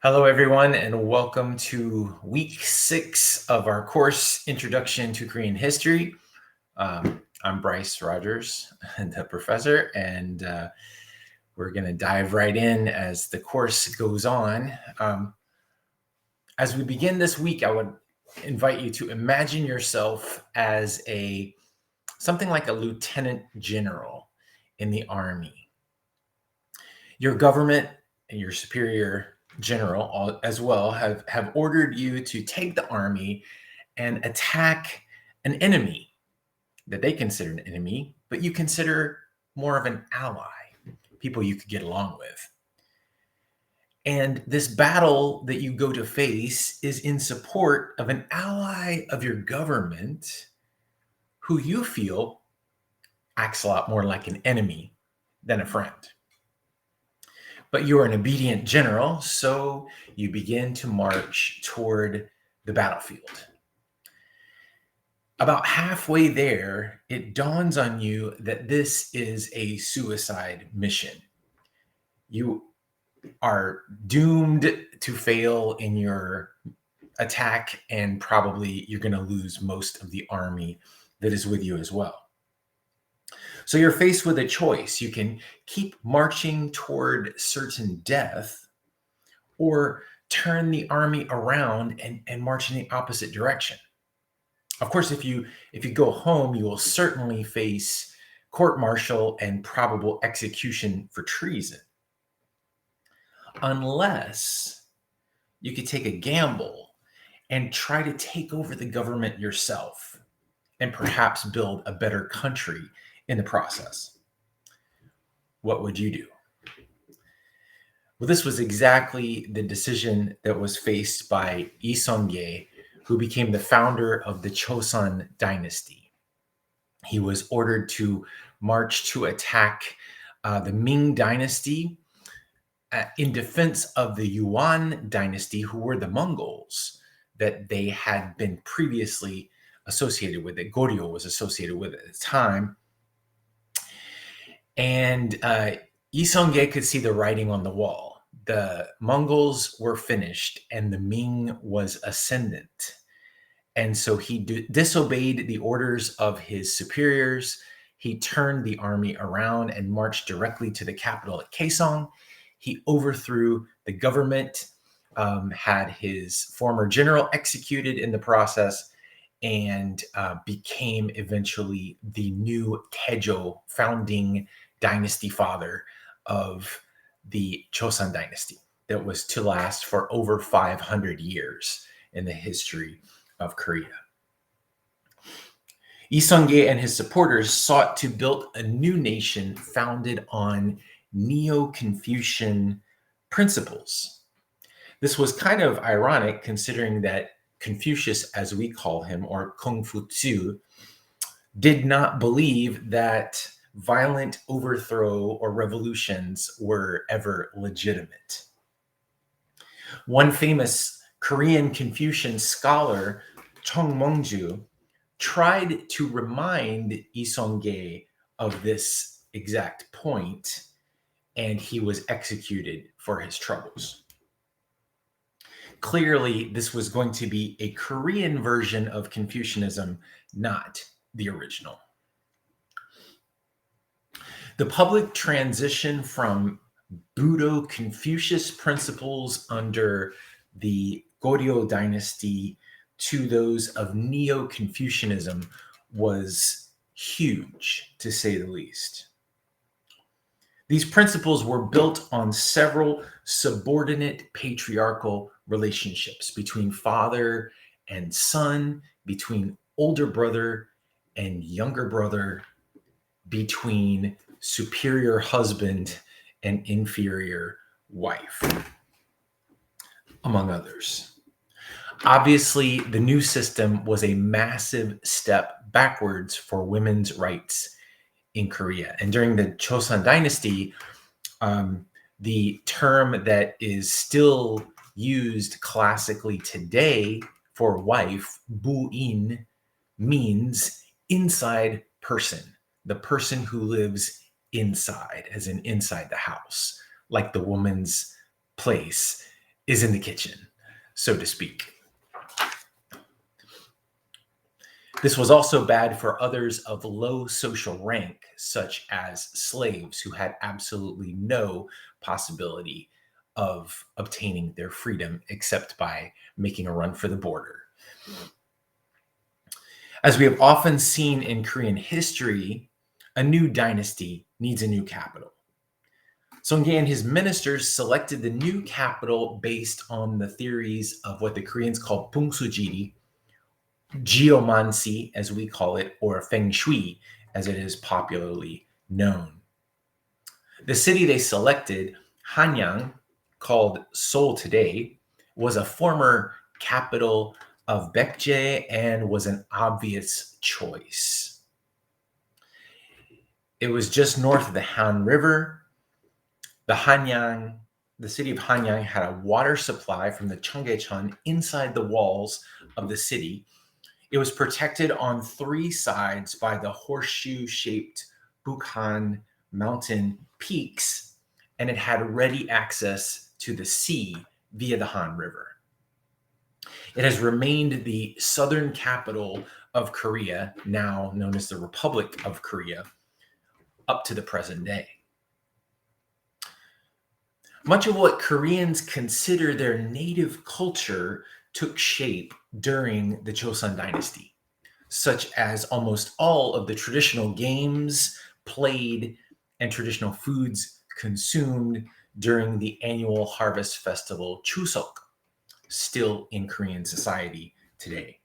Hello, everyone, and welcome to week 6 of our course, Introduction to Korean History. I'm Bryce Rogers, the professor, and we're going to dive right in as the course goes on. As we begin this week, I would invite you to imagine yourself as something like a lieutenant general in the army. Your government and your superior general as well have ordered you to take the army and attack an enemy that they consider an enemy, but you consider more of an ally, people you could get along with. And this battle that you go to face is in support of an ally of your government who you feel acts a lot more like an enemy than a friend. But you're an obedient general, so you begin to march toward the battlefield. About halfway there, it dawns on you that this is a suicide mission. You are doomed to fail in your attack, and probably you're going to lose most of the army that is with you as well. So you're faced with a choice. You can keep marching toward certain death, or turn the army around and march in the opposite direction. Of course, if you go home, you will certainly face court-martial and probable execution for treason. Unless you could take a gamble and try to take over the government yourself and perhaps build a better country in the process. What would you do? Well, this was exactly the decision that was faced by Lee Seong-gi, who became the founder of the Joseon dynasty. He was ordered to march to attack the Ming dynasty in defense of the Yuan dynasty, who were the Mongols that they had been previously associated with, that Goryeo was associated with at the time. And Lee Seong-gi could see the writing on the wall. The Mongols were finished and the Ming was ascendant. And so he disobeyed the orders of his superiors. He turned the army around and marched directly to the capital at Kaesong. He overthrew the government, had his former general executed in the process, and became eventually the new Taejo founding dynasty father of the Joseon dynasty that was to last for over 500 years in the history of Korea. Lee Seong-gi and his supporters sought to build a new nation founded on Neo-Confucian principles. This was kind of ironic considering that Confucius, as we call him, or Kung Fu Tzu, did not believe that violent overthrow or revolutions were ever legitimate. One famous Korean Confucian scholar, Chung Mongju, tried to remind Lee Seong-gi of this exact point, and he was executed for his troubles. Clearly, this was going to be a Korean version of Confucianism, not the original. The public transition from Budo-Confucius principles under the Goryeo dynasty to those of Neo-Confucianism was huge, to say the least. These principles were built on several subordinate patriarchal relationships between father and son, between older brother and younger brother, between superior husband and inferior wife, among others. Obviously, the new system was a massive step backwards for women's rights in Korea. And during the Joseon dynasty, the term that is still used classically today for wife, buin, means inside person, the person who lives inside, as in inside the house, like the woman's place is in the kitchen, so to speak. This was also bad for others of low social rank, such as slaves who had absolutely no possibility of obtaining their freedom except by making a run for the border. As we have often seen in Korean history, a new dynasty needs a new capital. Songgye and his ministers selected the new capital based on the theories of what the Koreans call Bungsujiri, geomancy, as we call it, or feng shui, as it is popularly known. The city they selected, Hanyang, called Seoul today, was a former capital of Baekje and was an obvious choice. It was just north of the Han River. The city of Hanyang had a water supply from the Cheonggyecheon inside the walls of the city. It was protected on three sides by the horseshoe-shaped Bukhan mountain peaks, and it had ready access to the sea via the Han River. It has remained the southern capital of Korea, now known as the Republic of Korea, up to the present day. Much of what Koreans consider their native culture took shape during the Joseon dynasty, such as almost all of the traditional games played and traditional foods consumed during the annual harvest festival Chuseok, still in Korean society today.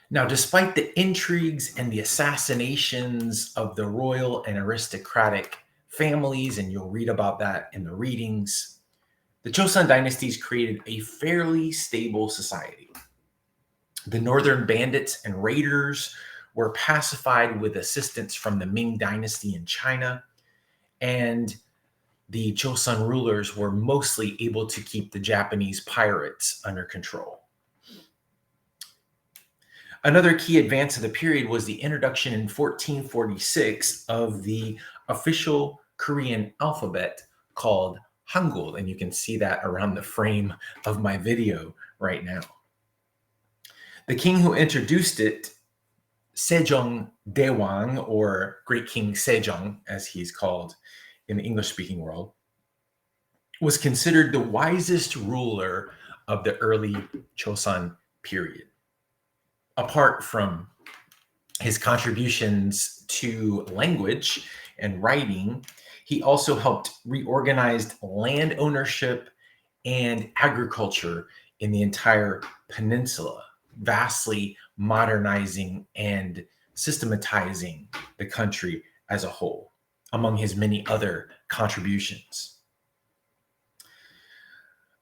Now, despite the intrigues and the assassinations of the royal and aristocratic families, and you'll read about that in the readings, the Joseon dynasties created a fairly stable society. The northern bandits and raiders were pacified with assistance from the Ming dynasty in China, and the Joseon rulers were mostly able to keep the Japanese pirates under control. Another key advance of the period was the introduction in 1446 of the official Korean alphabet called Hangul, and you can see that around the frame of my video right now. The king who introduced it, Sejong Daewang, or Great King Sejong, as he's called in the English-speaking world, was considered the wisest ruler of the early Joseon period. Apart from his contributions to language and writing, he also helped reorganize land ownership and agriculture in the entire peninsula, vastly modernizing and systematizing the country as a whole, among his many other contributions.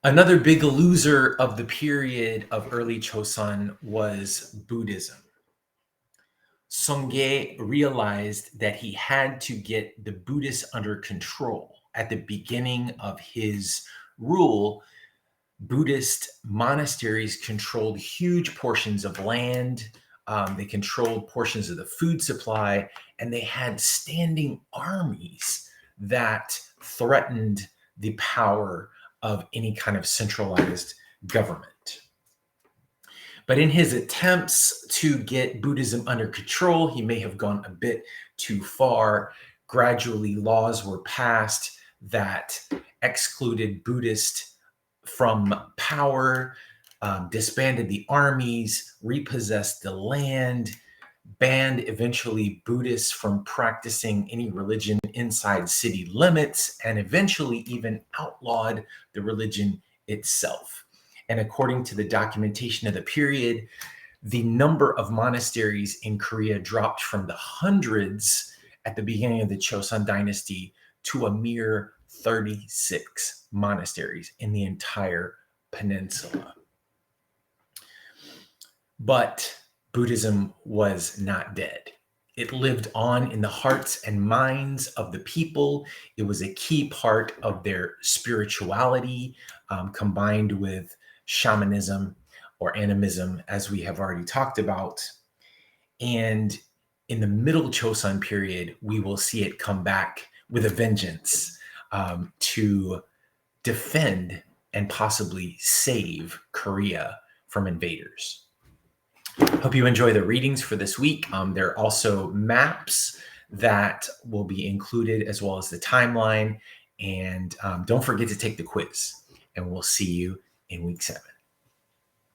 Another big loser of the period of early Joseon was Buddhism. Songgye realized that he had to get the Buddhists under control. At the beginning of his rule, Buddhist monasteries controlled huge portions of land. They controlled portions of the food supply, and they had standing armies that threatened the power of any kind of centralized government. But in his attempts to get Buddhism under control, he may have gone a bit too far. Gradually, laws were passed that excluded Buddhists from power, disbanded the armies, repossessed the land, banned eventually Buddhists from practicing any religion inside city limits, and eventually even outlawed the religion itself. And according to the documentation of the period, the number of monasteries in Korea dropped from the hundreds at the beginning of the Joseon dynasty to a mere 36 monasteries in the entire peninsula. But Buddhism was not dead. It lived on in the hearts and minds of the people. It was a key part of their spirituality, combined with shamanism or animism, as we have already talked about. And in the middle Joseon period, we will see it come back with a vengeance to defend and possibly save Korea from invaders. Hope you enjoy the readings for this week. There are also maps that will be included, as well as the timeline. And don't forget to take the quiz. And we'll see you in week 7.